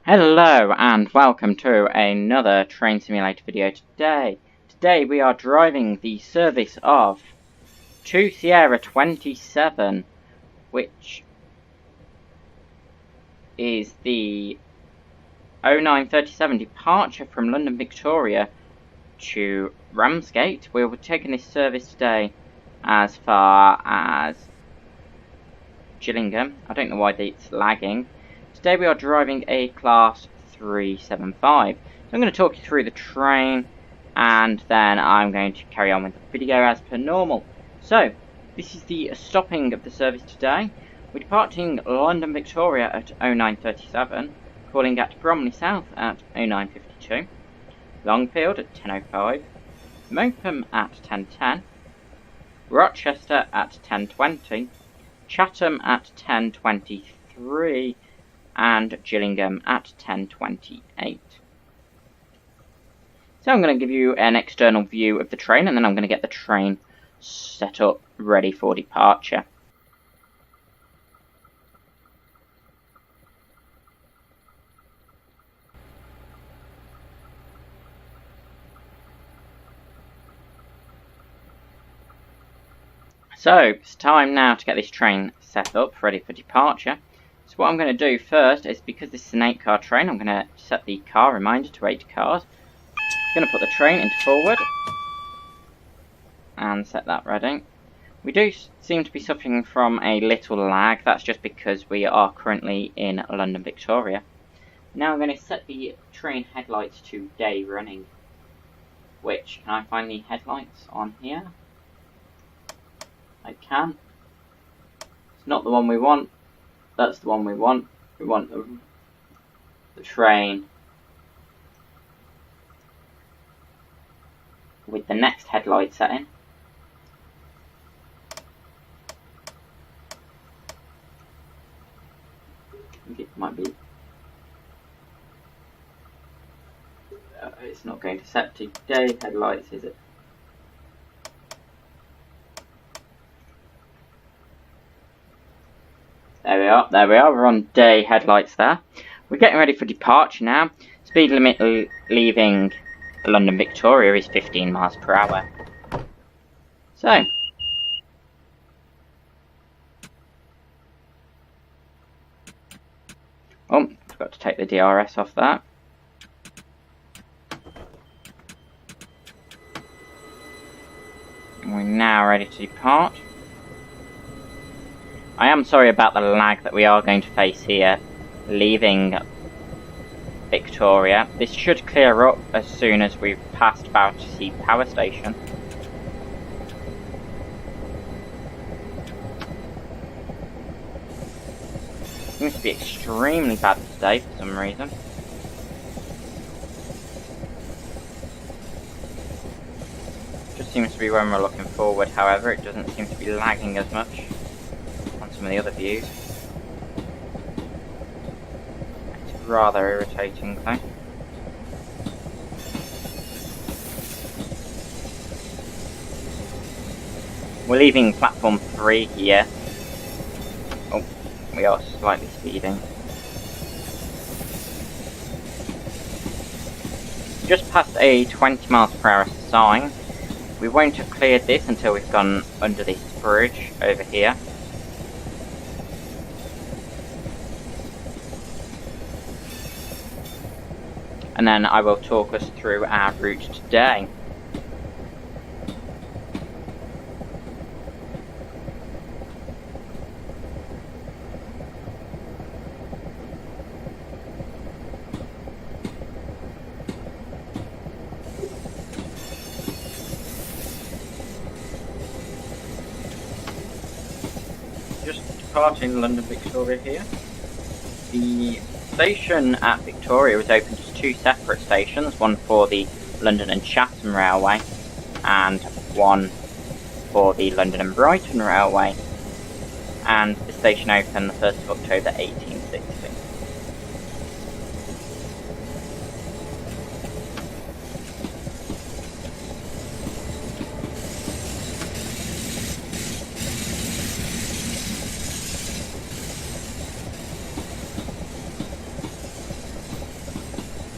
Hello and welcome to another train simulator video. Today we are driving the service of 2 Sierra 27, which is the 0937 departure from London Victoria to Ramsgate. We'll be taking this service today as far as Gillingham. I don't know why it's lagging. Today we are driving a class 375. So I'm going to talk you through the train and then I'm going to carry on with the video as per normal. So, this is the stopping of the service today. We're departing London Victoria at 0937, calling at Bromley South at 0952, Longfield at 10:05, Meopham at 10:10, Rochester at 10:20, Chatham at 10:23, and Gillingham at 10:28. So I'm going to give you an external view of the train and then I'm going to get the train set up ready for departure. So it's time now to get this train set up ready for departure. So what I'm going to do first is, because this is an 8-car train, I'm going to set the car reminder to 8 cars. I'm going to put the train into forward and set that ready. We do seem to be suffering from a little lag. That's just because we are currently in London Victoria. Now I'm going to set the train headlights to day running. Which, can I find the headlights on here? I can. It's not the one we want. That's the one we want. We want the train with the next headlight setting. I think it might be. It's not going to set to day headlights, is it? There we are, we're on day headlights there. We're getting ready for departure now. Speed limit leaving London Victoria is 15 miles per hour. So, oh, forgot to take the DRS off that. And we're now ready to depart. I am sorry about the lag that we are going to face here, leaving Victoria. This should clear up as soon as we've passed Battersea Power Station. Seems to be extremely bad today for some reason. Just seems to be when we're looking forward, however, it doesn't seem to be lagging as much. Some of the other views. It's rather irritating though. We're leaving platform 3 here. Oh, we are slightly speeding. Just past a 20 miles per hour sign. We won't have cleared this until we've gone under this bridge over here. And then I will talk us through our route today. Just departing London Victoria here. The station at Victoria was opened as 2 separate stations, one for the London and Chatham Railway and one for the London and Brighton Railway, and the station opened the 1st of October 1860.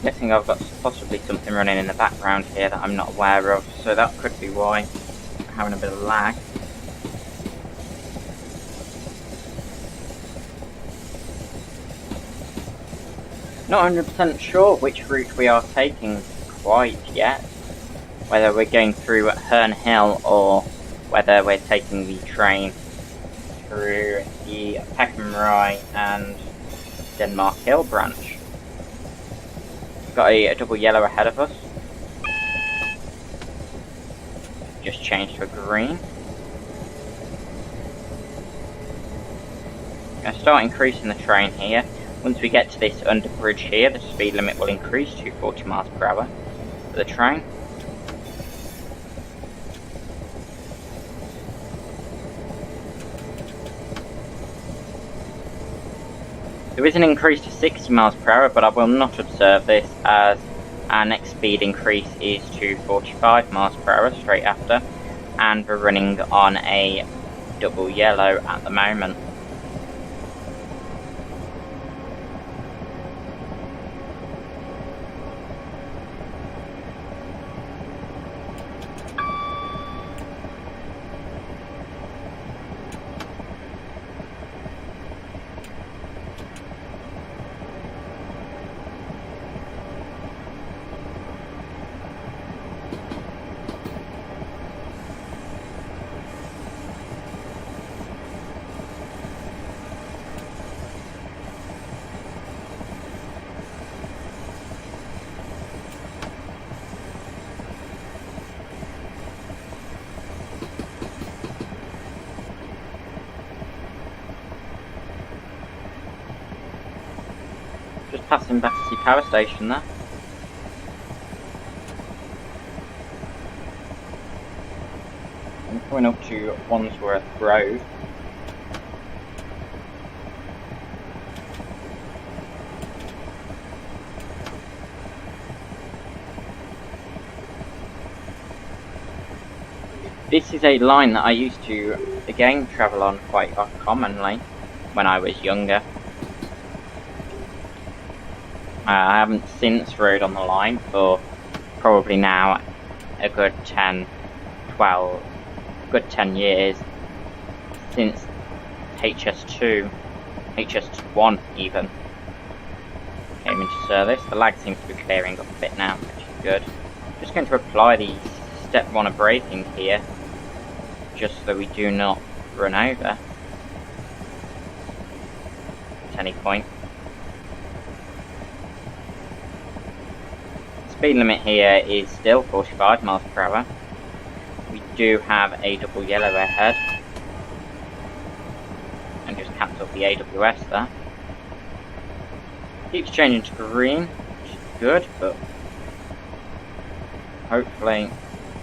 guessing I've got possibly something running in the background here that I'm not aware of, so that could be why I'm having a bit of lag. Not 100% sure which route we are taking quite yet, whether we're going through Herne Hill or whether we're taking the train through the Peckham Rye and Denmark Hill branch. Got a double yellow ahead of us. Just changed to a green. I'm going to start increasing the train here. Once we get to this underbridge here, the speed limit will increase to 40 miles per hour for the train. There is an increase to 60 miles per hour, but I will not observe this as our next speed increase is to 45 miles per hour straight after, and we're running on a double yellow at the moment. Just passing Battersea Power Station there. I'm coming up to Wandsworth Road. This is a line that I used to, again, travel on quite commonly when I was younger. I haven't since rode on the line for probably now a good 10 years, since HS2, HS1 even, came into service. The lag seems to be clearing up a bit now, which is good. Just going to apply the step 1 of braking here, just so we do not run over at any point. Speed limit here is still 45 miles per hour. We do have a double yellow ahead, and just cancelled the AWS there. Keeps changing to green, which is good, but hopefully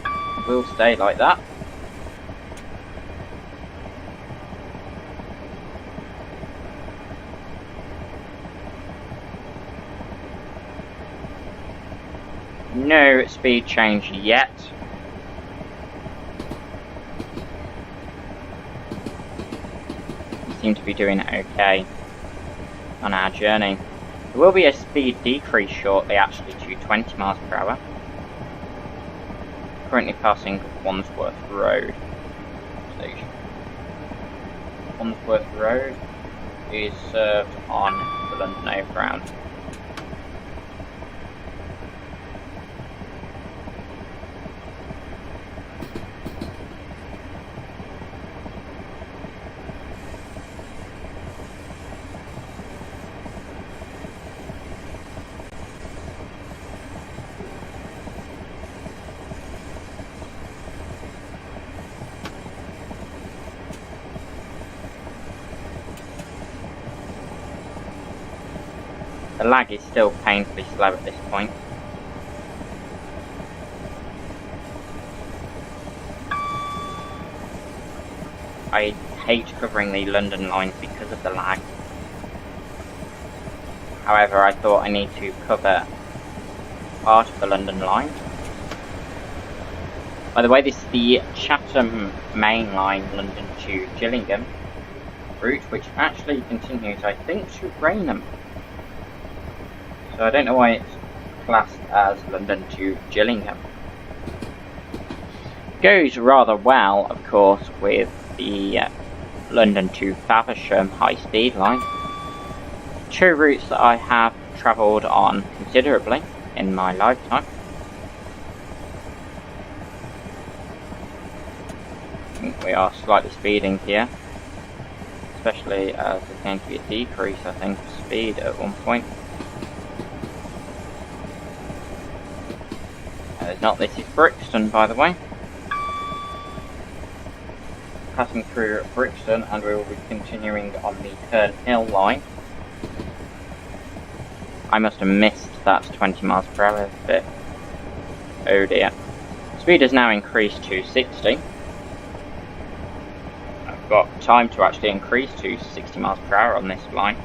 it will stay like that. No speed change yet. We seem to be doing okay on our journey. There will be a speed decrease shortly, actually, to 20 miles per hour. Currently passing Wandsworth Road station. Wandsworth Road is served on the London Overground. The lag is still painfully slow at this point. I hate covering the London lines because of the lag. However, I thought I need to cover part of the London line. By the way, this is the Chatham Main Line London to Gillingham route, which actually continues, I think, to Rainham. So I don't know why it's classed as London to Gillingham. Goes rather well, of course, with the London to Faversham high-speed line. Two routes that I have travelled on considerably in my lifetime. I think we are slightly speeding here, especially as there's going to be a decrease, I think, of speed at one point. This is Brixton, by the way. Passing through Brixton, and we will be continuing on the Turnhill line. I must have missed that 20 miles per hour bit. Oh dear. Speed has now increased to 60. I've got time to actually increase to 60 miles per hour on this line.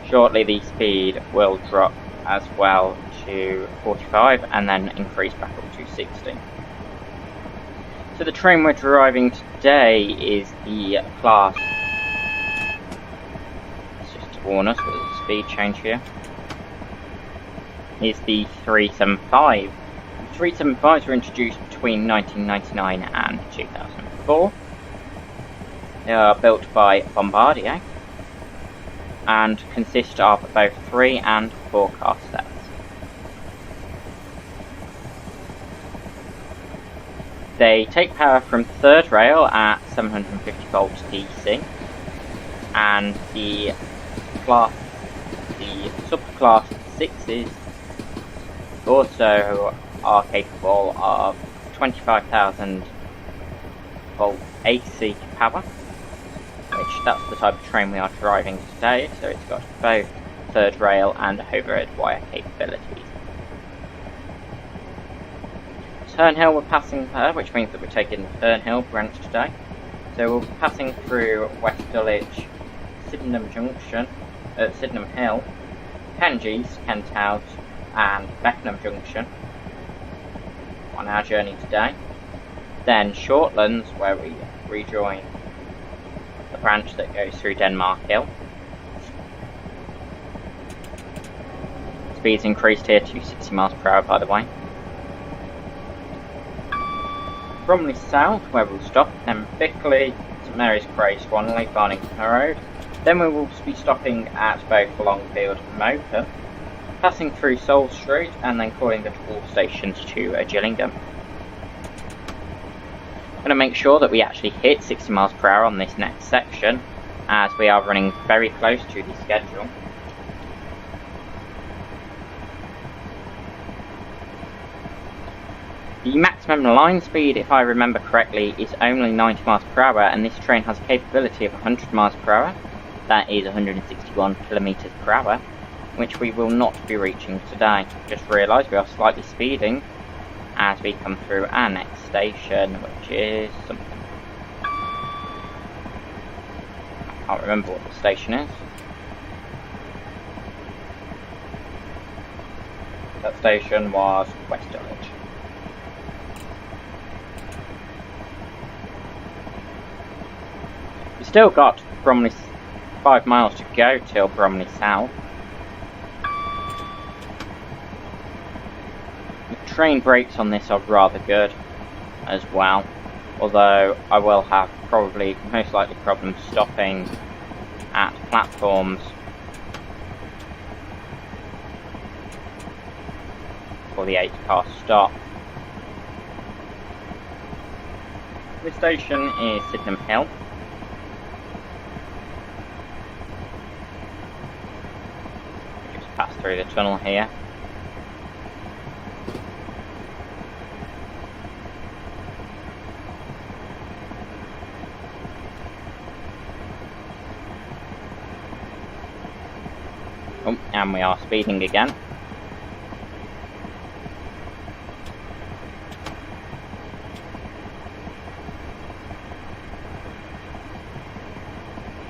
Shortly the speed will drop as well to 45 and then increase back up to 60. So the train we're driving today is the class, let's just warn us with a speed change here, is the 375. The 375s were introduced between 1999 and 2004. They are built by Bombardier and consist of both 3 and 4 car sets. They take power from third rail at 750 volts DC, and the subclass 6s also are capable of 25,000 volt AC power, which that's the type of train we are driving today, so it's got both third rail and overhead wire capabilities. Turnhill we're passing there, which means that we're taking the Turnhill branch today. So we'll be passing through West Dulwich, Sydenham Junction, Sydenham Hill, Pengees, Kent House and Beckenham Junction on our journey today. Then Shortlands, where we rejoin the branch that goes through Denmark Hill. Speed's increased here to 60 miles per hour, by the way. Bromley South, where we'll stop, then Bickley, St Mary's Cray, Swanley, Farnington Road. Then we will be stopping at both Longfield and Meopham, passing through Soul Street and then calling at all stations to Gillingham. I'm going to make sure that we actually hit 60 miles per hour on this next section, as we are running very close to the schedule. The maximum line speed, if I remember correctly, is only 90 miles per hour, and this train has a capability of 100 miles per hour. That is 161 kilometers per hour, which we will not be reaching today. Just realised we are slightly speeding as we come through our next station, which is something. I can't remember what the station is. That station was West Dulwich. We've still got Bromley 5 miles to go till Bromley South. The train brakes on this are rather good as well, although I will have most likely problems stopping at platforms for the 8-car stop. This station is Sydenham Hill. We just pass through the tunnel here. Oh, and we are speeding again.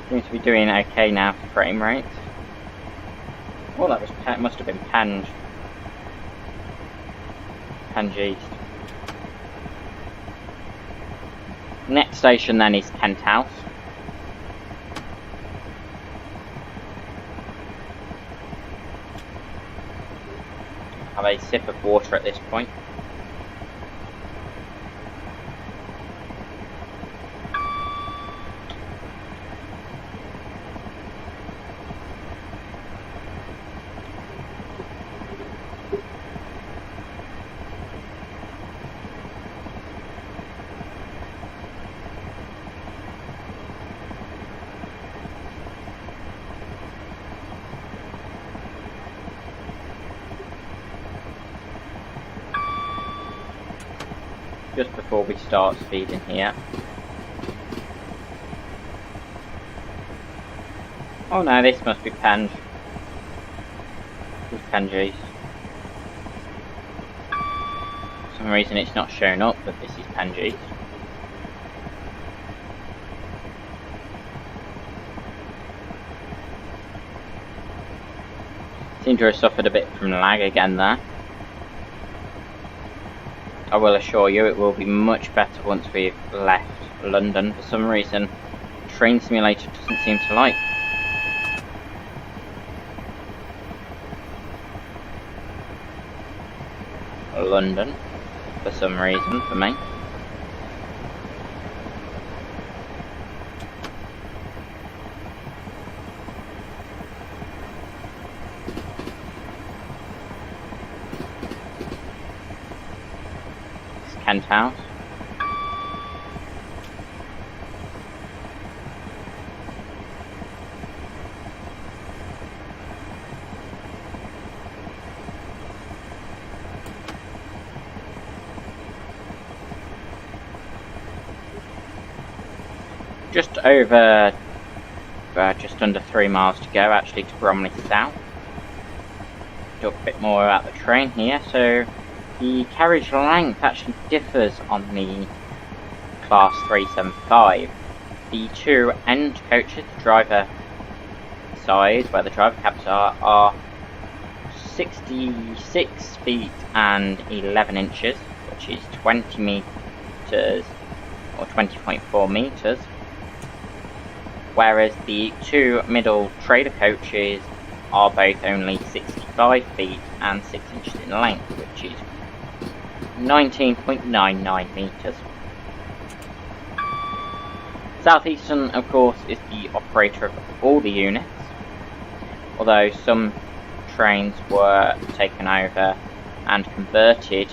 Seems to be doing okay now for frame rates. Oh, that was must have been Penge East. Next station then is Kent House. have a sip of water at this point. Just before we start speeding here. Oh no, this must be Penge. This is Penge's. For some reason it's not showing up that this is Penge's. Seem to have suffered a bit from lag again there. I will assure you it will be much better once we've left London. For some reason, Train Simulator doesn't seem to like. London, for some reason, for me. Kent House. Just under 3 miles to go actually to Bromley South. Talk a bit more about the train here. So the carriage length actually differs on the Class 375. The two end coaches, the driver side, where the driver cabs are 66 feet and 11 inches, which is 20 metres or 20.4 metres. Whereas the two middle trader coaches are both only 65 feet and 6 inches in length, which is 19.99 metres. Southeastern, of course, is the operator of all the units, although some trains were taken over and converted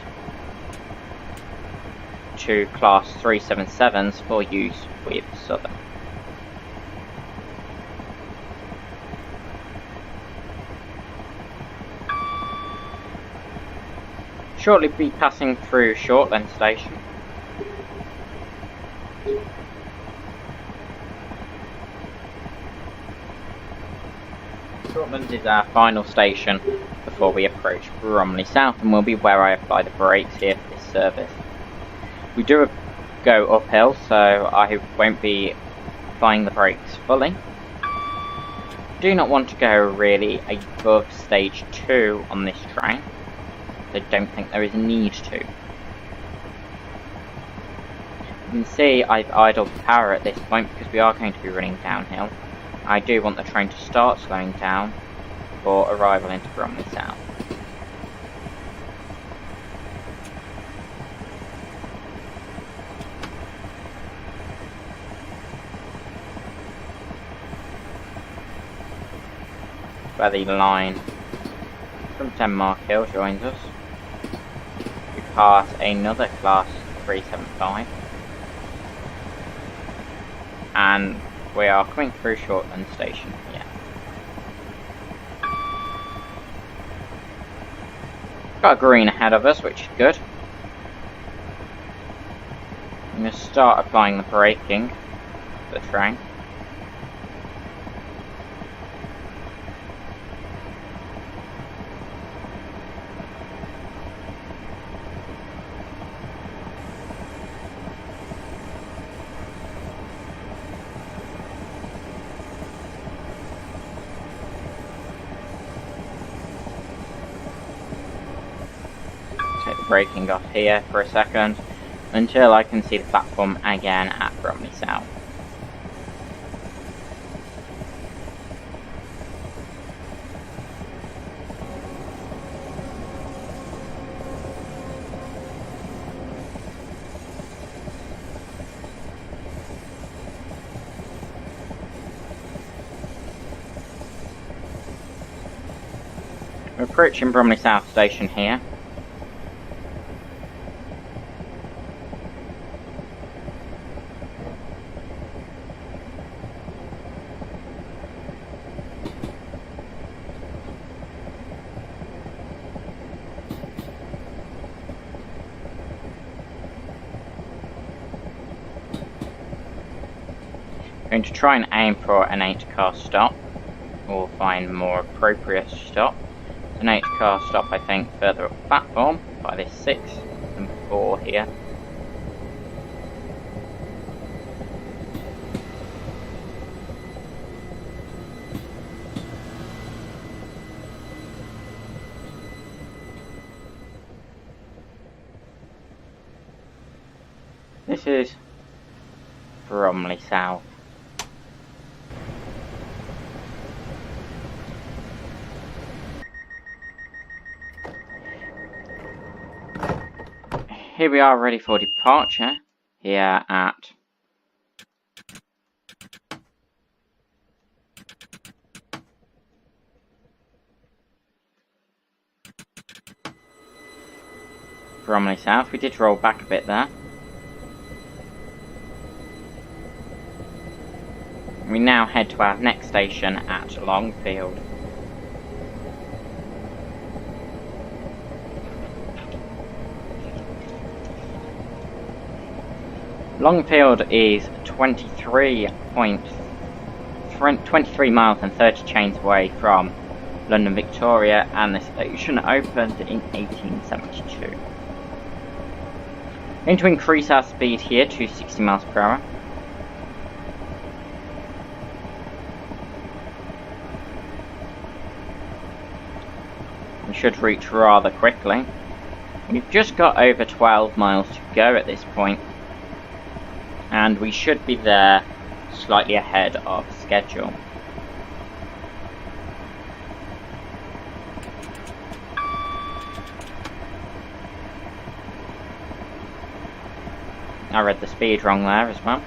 to Class 377s for use with Southern. Shortly be passing through Shortland Station. Shortland is our final station before we approach Bromley South, and will be where I apply the brakes here for this service. We do go uphill, so I won't be applying the brakes fully. Do not want to go really above stage 2 on this train. I don't think there is a need to. You can see I've idled the power at this point because we are going to be running downhill. I do want the train to start slowing down for arrival into Bromley South. Where the line from Denmark Hill joins us. We pass another Class 375 and we are coming through Shortland Station here. Got a green ahead of us, which is good. I'm going to start applying the braking for the train. Braking off here for a second until I can see the platform again at Bromley South. We're approaching Bromley South station here. Going to try and aim for an 8-car stop, or find more appropriate stop. An 8-car stop, I think, further up the platform by this 6 and 4 here. This is Bromley South. Here we are ready for departure, here at Bromley South. We did roll back a bit there. We now head to our next station at Longfield. Longfield is 23 miles and 30 chains away from London Victoria, and the station opened in 1872. We're going to increase our speed here to 60 miles per hour. We should reach rather quickly. We've just got over 12 miles to go at this point, and we should be there slightly ahead of schedule. I read the speed wrong there as well.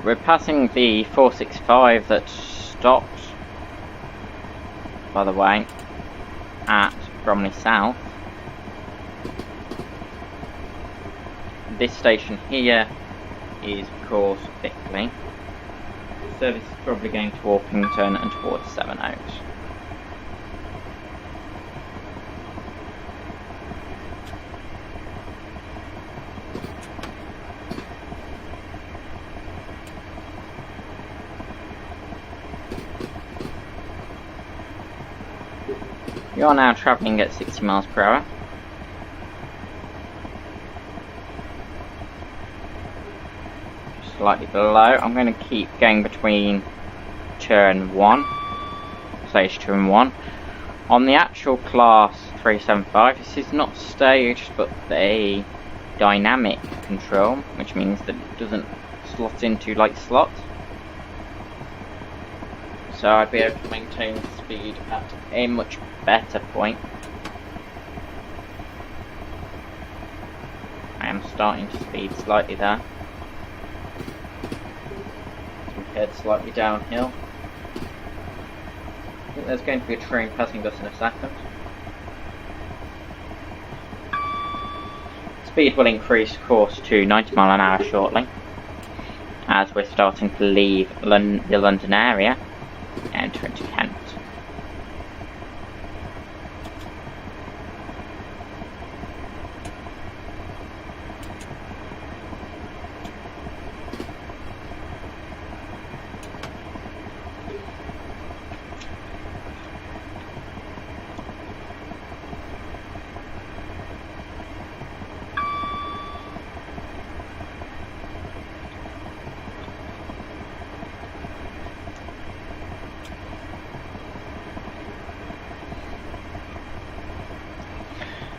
We're passing the 465 that stopped, by the way, at Bromley South. This station here is, of course, Bickley. The service is probably going to Orpington and towards Sevenoaks. We are now travelling at 60 miles per hour. Slightly below. I'm going to keep going between turn 1, stage 2 and 1. On the actual class 375, this is not staged but a dynamic control, which means that it doesn't slot into like slots. So I'd be able to maintain the speed at a much better point. I am starting to speed slightly there. As we head slightly downhill. I think there's going to be a train passing us in a second. Speed will increase, of course, to 90 miles an hour shortly, as we're starting to leave the London area and enter into Kent.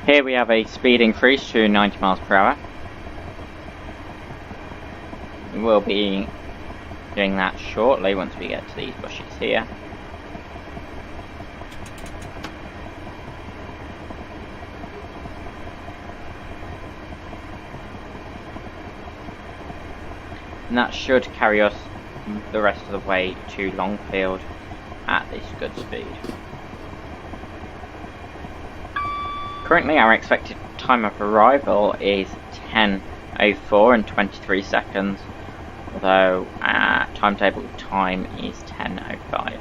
Here we have a speed increase to 90 miles per hour. We will be doing that shortly once we get to these bushes here. And that should carry us the rest of the way to Longfield at this good speed. Currently our expected time of arrival is 10:04 and 23 seconds, although our timetable time is 10:05.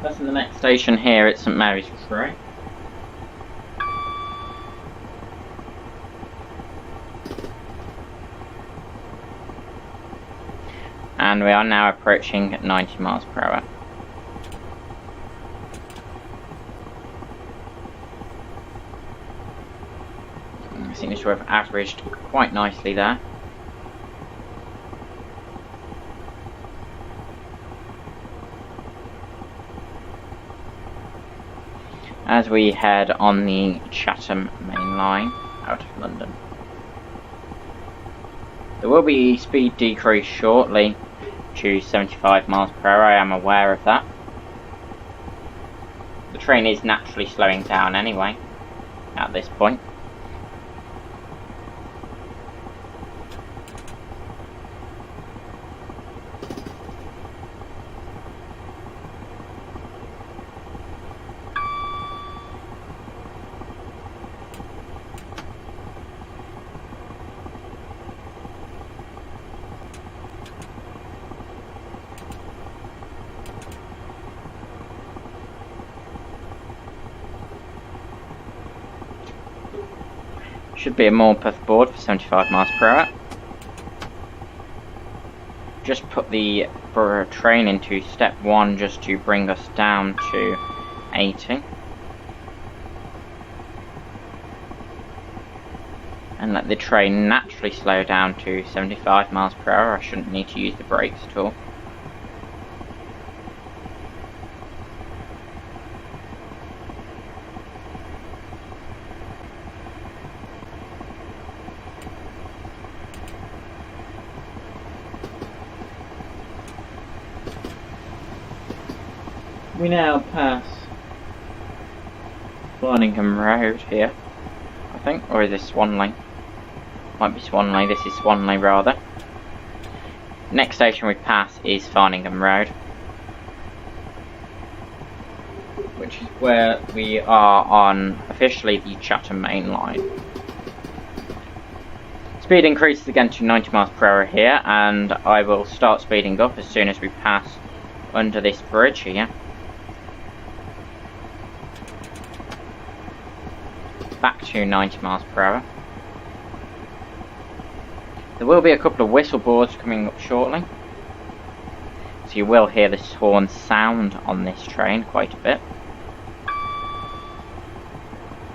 That's the next station here at St Mary's Cross. And we are now approaching at 90 miles per hour. I think this would have averaged quite nicely there. As we head on the Chatham Main Line out of London. There will be speed decrease shortly to 75 miles per hour, I am aware of that. The train is naturally slowing down anyway at this point. Should be a Meopham board for 75 miles per hour. Just put the train into step 1 just to bring us down to 80. And let the train naturally slow down to 75 miles per hour. I shouldn't need to use the brakes at all. We now pass Farningham Road here, I think, or is this Swanley? Might be Swanley, this is Swanley rather. Next station we pass is Farningham Road, which is where we are on officially the Chatham Main Line. Speed increases again to 90 miles per hour here, and I will start speeding up as soon as we pass under this bridge here. Back to 90 miles per hour. There will be a couple of whistle boards coming up shortly, so you will hear this horn sound on this train quite a bit.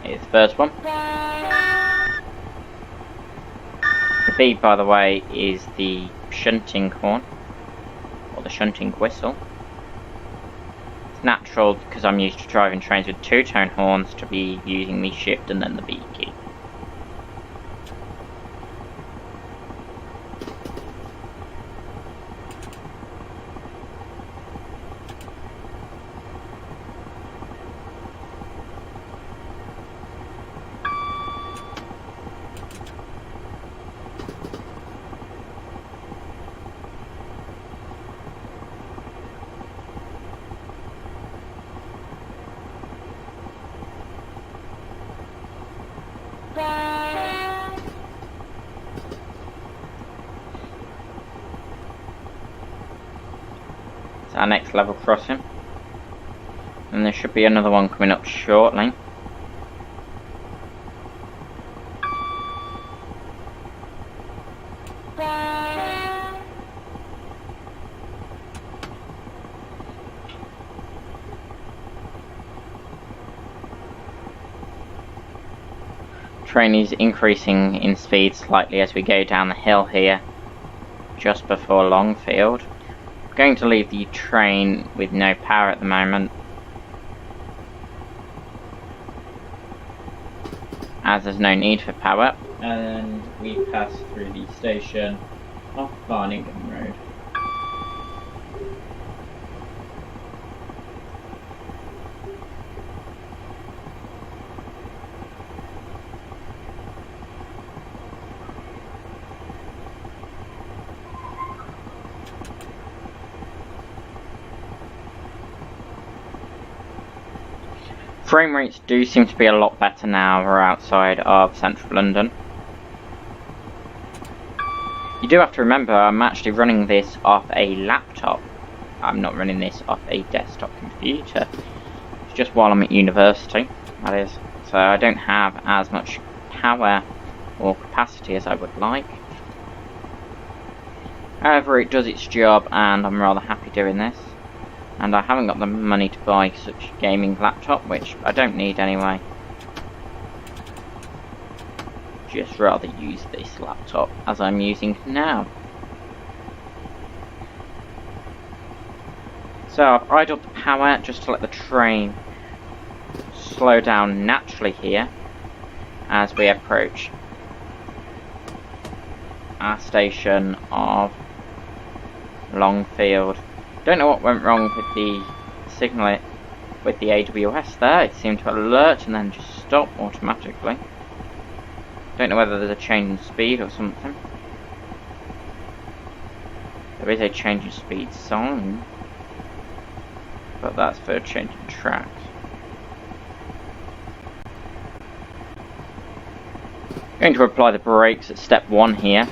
Here's the first one. The beep, by the way, is the shunting horn, or the shunting whistle. It's natural, because I'm used to driving trains with two-tone horns, to be using the shift and then the B key. It's our next level crossing, and there should be another one coming up shortly. Train is increasing in speed slightly as we go down the hill here, just before Longfield. I'm going to leave the train with no power at the moment. as there's no need for power, and we pass through the station off Barningham Road. Frame rates do seem to be a lot better now we're outside of central London. You do have to remember I'm actually running this off a laptop. I'm not running this off a desktop computer. It's just while I'm at university, that is. So I don't have as much power or capacity as I would like. However, it does its job and I'm rather happy doing this. And I haven't got the money to buy such a gaming laptop, which I don't need anyway. Just rather use this laptop as I'm using now. So I've idled the power just to let the train slow down naturally here as we approach our station of Longfield. Don't know what went wrong with the signal with the AWS there. It seemed to alert and then just stop automatically. Don't know whether there's a change in speed or something. There is a change in speed sign, but that's for a change in tracks. Going to apply the brakes at step 1 here.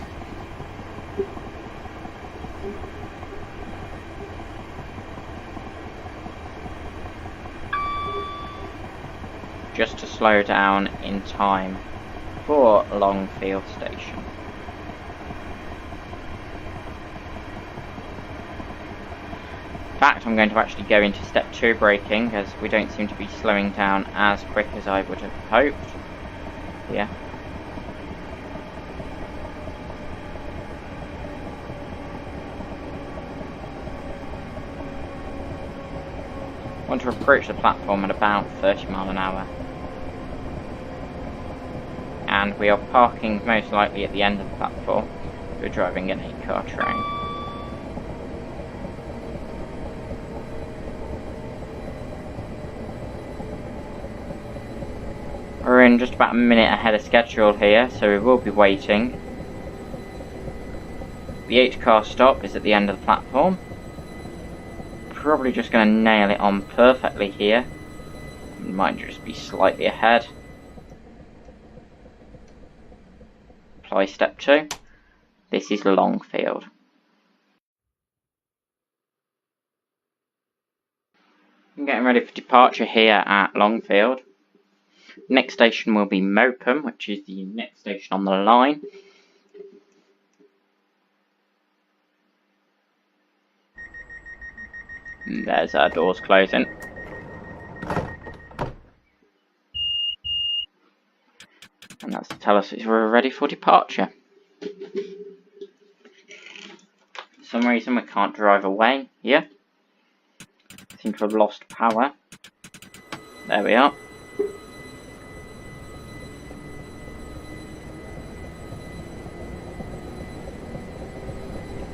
Just to slow down in time for Longfield Station. In fact, I'm going to actually go into step 2 braking, as we don't seem to be slowing down as quick as I would have hoped. Yeah. I want to approach the platform at about 30 miles an hour. And we are parking most likely at the end of the platform. We're driving an 8-car train. We're in just about a minute ahead of schedule here, so we will be waiting. The 8-car stop is at the end of the platform. Probably just going to nail it on perfectly here. Might just be slightly ahead. Apply step 2. This is Longfield. I'm getting ready for departure here at Longfield. Next station will be Meopham, which is the next station on the line. And there's our doors closing. And that's to tell us we're ready for departure. For some reason we can't drive away here. Seem to have lost power. There we are.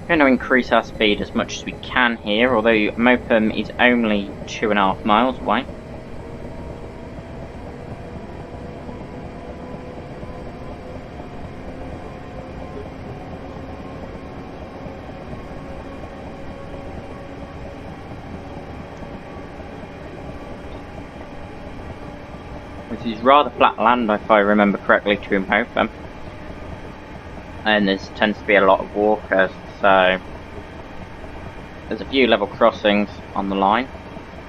We're going to increase our speed as much as we can here, although Meopham is only 2.5 miles away. This is rather flat land, if I remember correctly, to Meopham. And there tends to be a lot of walkers, so there's a few level crossings on the line.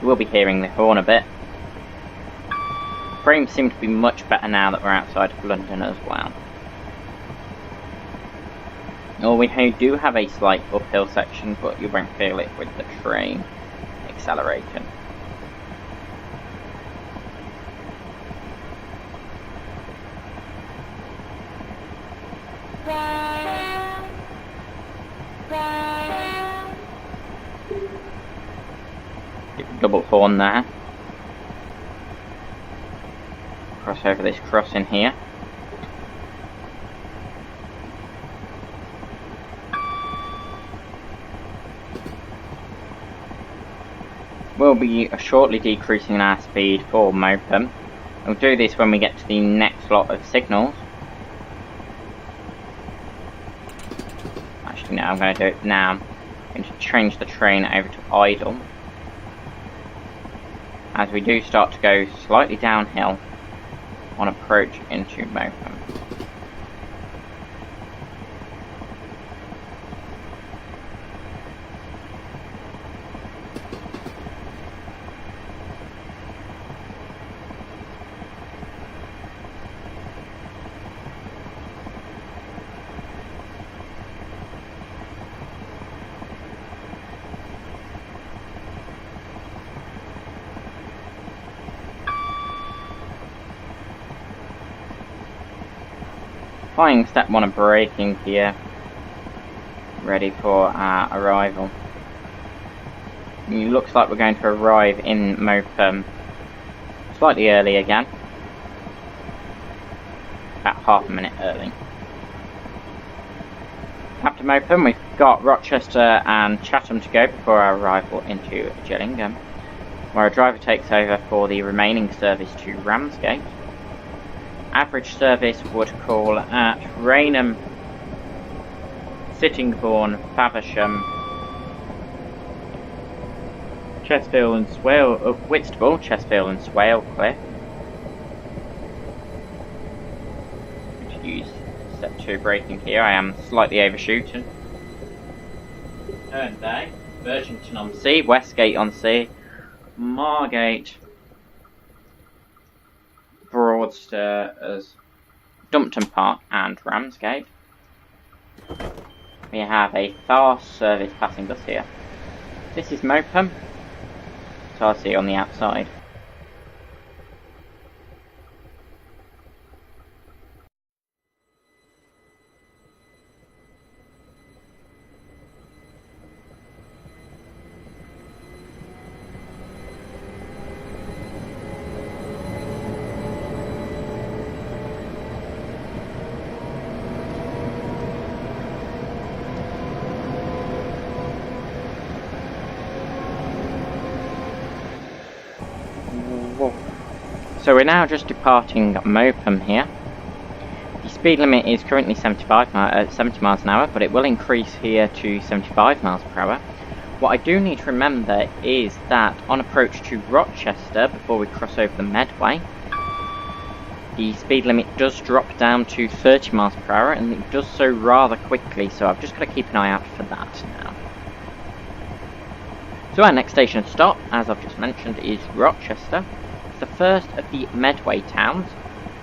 You will be hearing the horn a bit. Frames seem to be much better now that we're outside of London as well. Or we do have a slight uphill section, but you won't feel it with the train accelerating. Double horn there. Cross over this crossing here. We'll be shortly decreasing our speed for Meopham. We'll do this when we get to the next lot of signals. Actually, no, I'm going to do it now. I'm going to change the train over to idle, as we do start to go slightly downhill on approach into Meopham. Applying step 1 of braking here, ready for our arrival. It looks like we're going to arrive in Meopham slightly early again, about half a minute early. After Meopham, we've got Rochester and Chatham to go before our arrival into Gillingham, where a driver takes over for the remaining service to Ramsgate. Average service would call at Rainham, Sittingbourne, Faversham, Chesterfield and Swale, Whitstable, Chesterfield and Swalecliffe. I'm going to use step 2 braking here. I am slightly overshooting. Herne, Virgington on Sea, Westgate on Sea, Margate, Broadstairs, Dumpton Park and Ramsgate. We have a fast service passing us here. This is Meopham, so I'll see you on the outside. So we're now just departing Meopham here. The speed limit is currently 70 miles an hour, but it will increase here to 75 miles per hour. What I do need to remember is that on approach to Rochester, before we cross over the Medway, the speed limit does drop down to 30 miles per hour, and it does so rather quickly, so I've just got to keep an eye out for that now. So our next station stop, as I've just mentioned, is Rochester. The first of the Medway towns,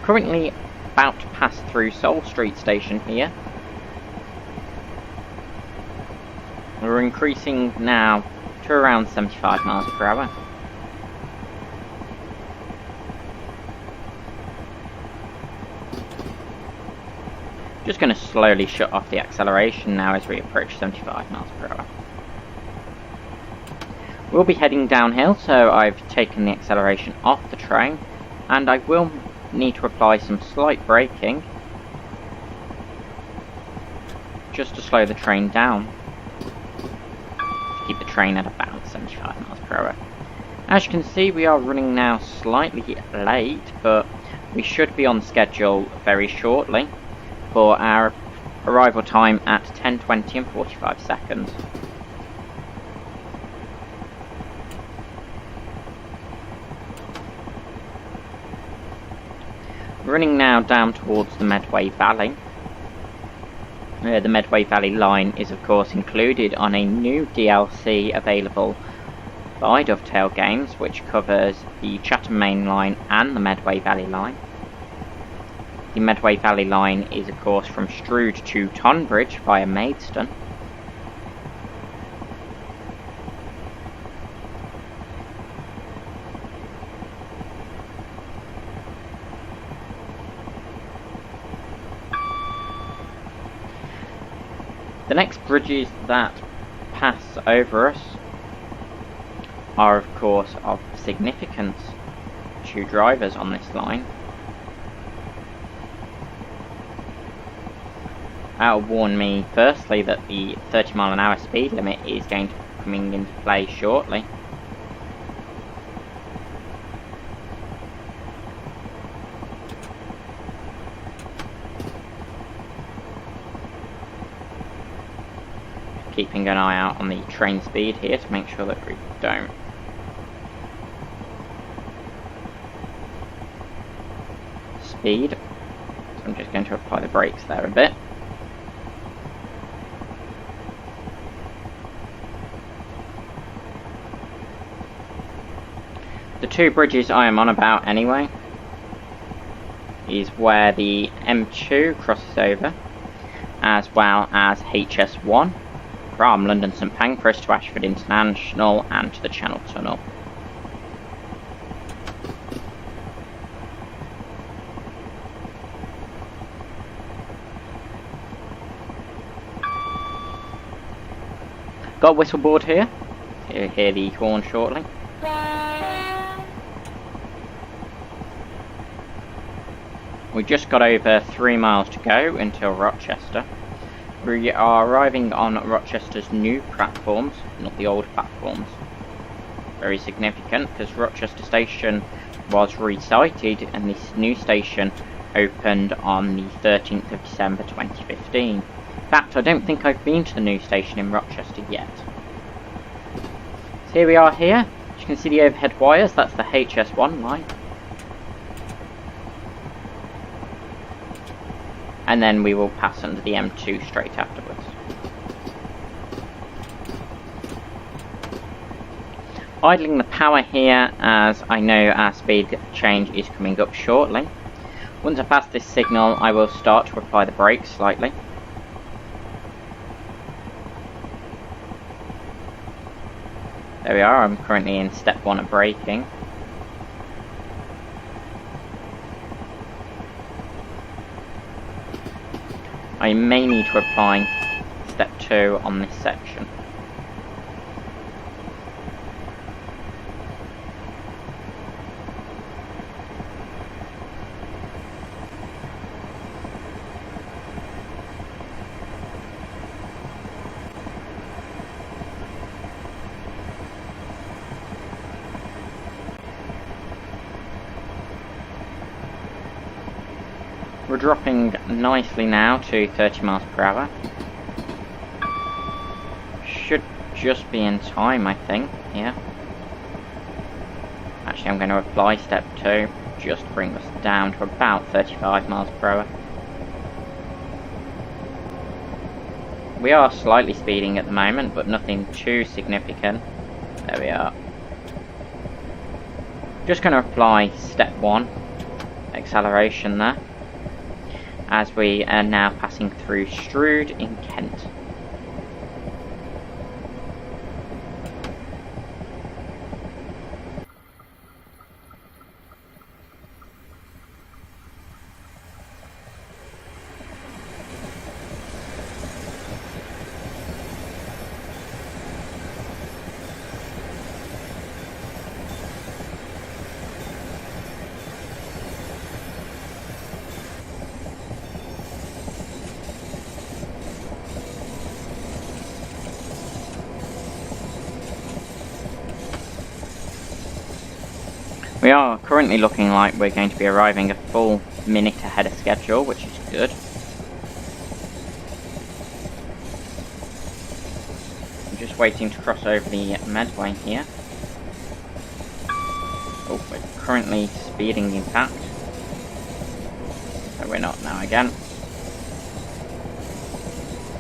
currently about to pass through Soul Street station here. We're increasing now to around 75 miles per hour. Just going to slowly shut off the acceleration now as we approach 75 miles per hour. We'll be heading downhill, so I've taken the acceleration off the train, and I will need to apply some slight braking just to slow the train down, to keep the train at about 75 miles per hour. As you can see, we are running now slightly late, but we should be on schedule very shortly for our arrival time at 10:20 and 45 seconds. Running now down towards the Medway Valley. The Medway Valley line is of course included on a new DLC available by Dovetail Games, which covers the Chatham Main Line and the Medway Valley line. The Medway Valley line is of course from Strood to Tonbridge via Maidstone. The next bridges that pass over us are of course of significance to drivers on this line. That'll warn me firstly that the 30 mile an hour speed limit is going to be coming into play shortly. keeping an eye out on the train speed here to make sure that we don't speed. So I'm just going to apply the brakes there a bit. The two bridges I am on about anyway is where the M2 crosses over, as well as HS1 from London St Pancras to Ashford International and to the Channel Tunnel. Got a whistle board here. You'll hear the horn shortly. We just got over 3 miles to go until Rochester. We are arriving on Rochester's new platforms, not the old platforms. Very significant because Rochester Station was resited and this new station opened on the 13th of December 2015. In fact, I don't think I've been to the new station in Rochester yet. So here we are here. As you can see the overhead wires, that's the HS1 line. And then we will pass under the M2 straight afterwards. Idling the power here as I know our speed change is coming up shortly. Once I pass this signal I will start to apply the brakes slightly. There we are, I'm currently in step 1 of braking. I may need to apply step 2 on this section. We're dropping nicely now to 30 miles per hour. Should just be in time, I think, yeah. Actually, I'm going to apply step 2, just to bring us down to about 35 miles per hour. We are slightly speeding at the moment, but nothing too significant. There we are. Just going to apply step 1, acceleration there, as we are now passing through Strood in Kent. We are currently looking like we're going to be arriving a full minute ahead of schedule, which is good. I'm just waiting to cross over the Medway here. Oh, we're currently speeding in fact. So we're not now again.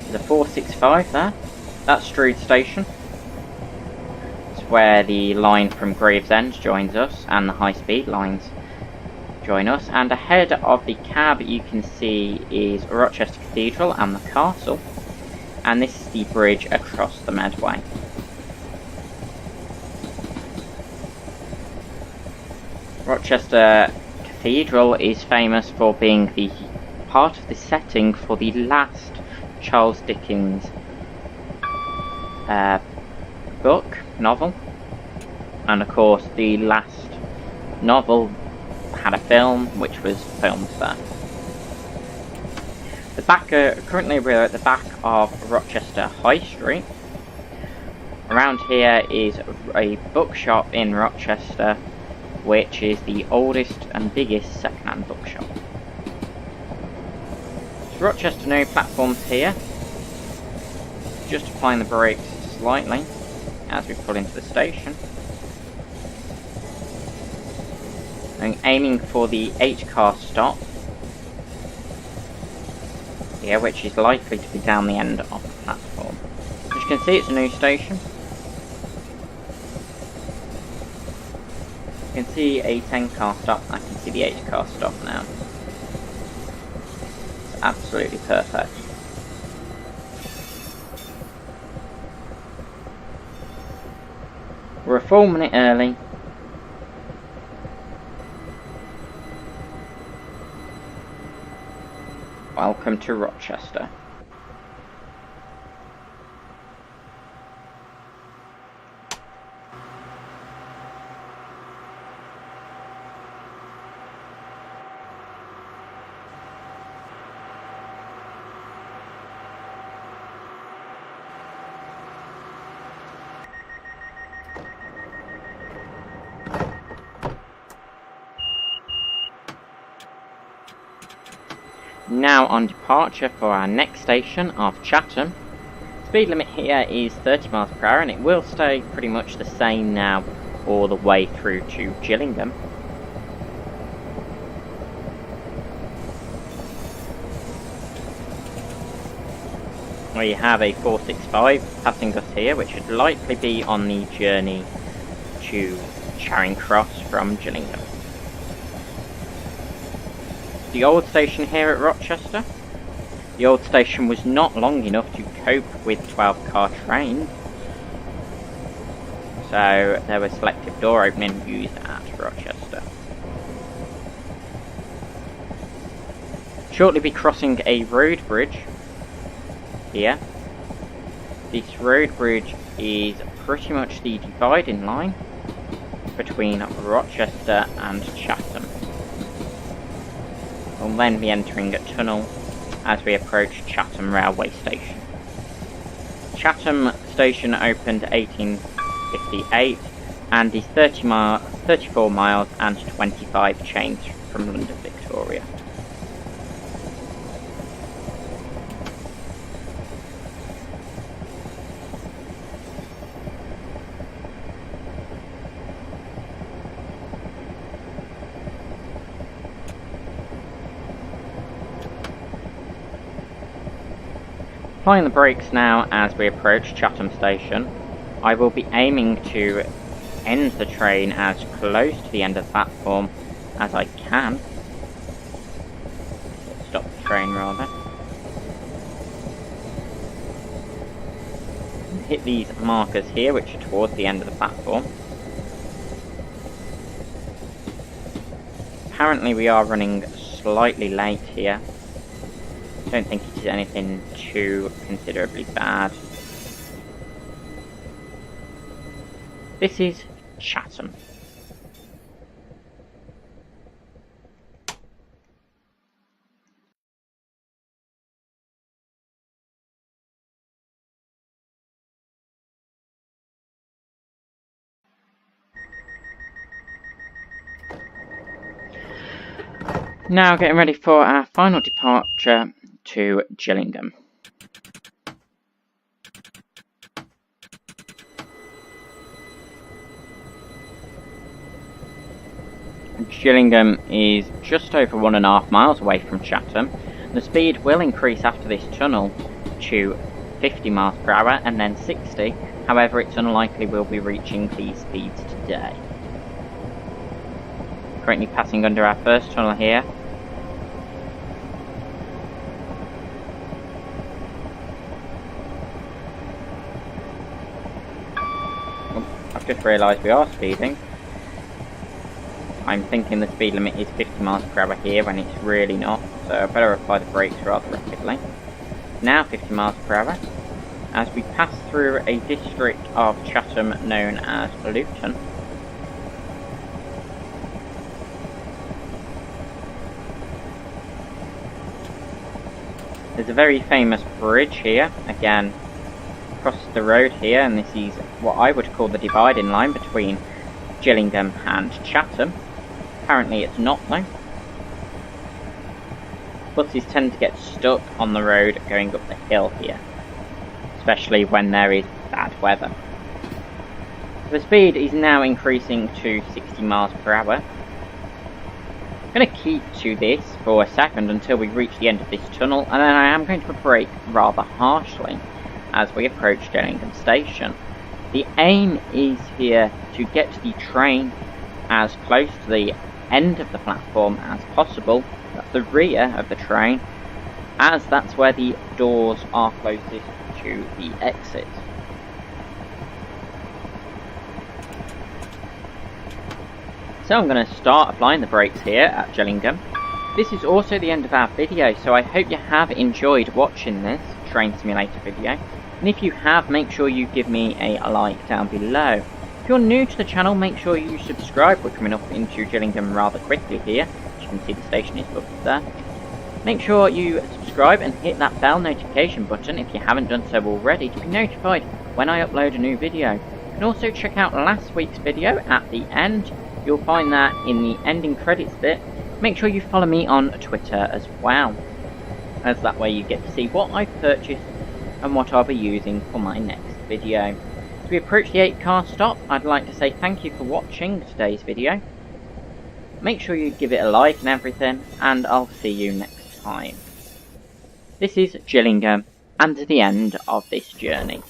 There's a 465 there. That's Strood Station. Where the line from Gravesend joins us and the high speed lines join us, and ahead of the cab you can see is Rochester Cathedral and the castle, and this is the bridge across the Medway. Rochester Cathedral is famous for being the part of the setting for the last Charles Dickens novel, and of course the last novel had a film which was filmed there. Currently we're at the back of Rochester High Street. Around here is a bookshop in Rochester, which is the oldest and biggest second-hand bookshop. So Rochester new platforms here. just applying the brakes slightly as we pull into the station. I'm aiming for the 8-car stop here, which is likely to be down the end of the platform. As you can see, it's a new station. You can see a 10-car stop. I can see the 8-car stop now. It's absolutely perfect. We're a full minute early. Welcome to Rochester. Now on departure for our next station of Chatham. Speed limit here is 30 miles per hour, and it will stay pretty much the same now all the way through to Gillingham. We have a 465 passing us here, which would likely be on the journey to Charing Cross from Gillingham. The old station here at Rochester. The old station was not long enough to cope with 12-car trains, so there was selective door opening used at Rochester. Shortly be crossing a road bridge here. This road bridge is pretty much the dividing line between Rochester and Chatham. We'll then be entering a tunnel as we approach Chatham railway station. Chatham station opened 1858 and is 34 miles and 25 chains from London, Victoria. Applying the brakes now as we approach Chatham station. I will be aiming to end the train as close to the end of the platform as I can. Stop the train rather. Hit these markers here which are towards the end of the platform. Apparently we are running slightly late here. Don't think it is anything too considerably bad. This is Chatham. Now getting ready for our final departure to Gillingham. Gillingham is just over 1.5 miles away from Chatham. The speed will increase after this tunnel to 50 miles per hour and then 60. However, it's unlikely we'll be reaching these speeds today. Currently passing under our first tunnel here. I've just realised we are speeding. I'm thinking the speed limit is 50 miles per hour here when it's really not, so I better apply the brakes rather rapidly. Now 50 miles per hour as we pass through a district of Chatham known as Luton. There's a very famous bridge here, again across the road here, and this is what I would call the dividing line between Gillingham and Chatham. Apparently it's not though. Buses tend to get stuck on the road going up the hill here. especially when there is bad weather. The speed is now increasing to 60 miles per hour. I'm going to keep to this for a second until we reach the end of this tunnel, and then I am going to brake rather harshly as we approach Gillingham Station. The aim is here to get the train as close to the end of the platform as possible, that's the rear of the train, as that's where the doors are closest to the exit. So I'm going to start applying the brakes here at Gillingham. This is also the end of our video, so I hope you have enjoyed watching this train simulator video. And if you have, make sure you give me a like down below. If you're new to the channel, make sure you subscribe. We're coming up into Gillingham rather quickly here. As you can see, the station is up there. Make sure you subscribe and hit that bell notification button if you haven't done so already to be notified when I upload a new video. You can also check out last week's video at the end. You'll find that in the ending credits bit. Make sure you follow me on Twitter as well, as that way you get to see what I've purchased and what I'll be using for my next video. As we approach the 8-car stop, I'd like to say thank you for watching today's video. Make sure you give it a like and everything, and I'll see you next time. This is Gillingham, and the end of this journey.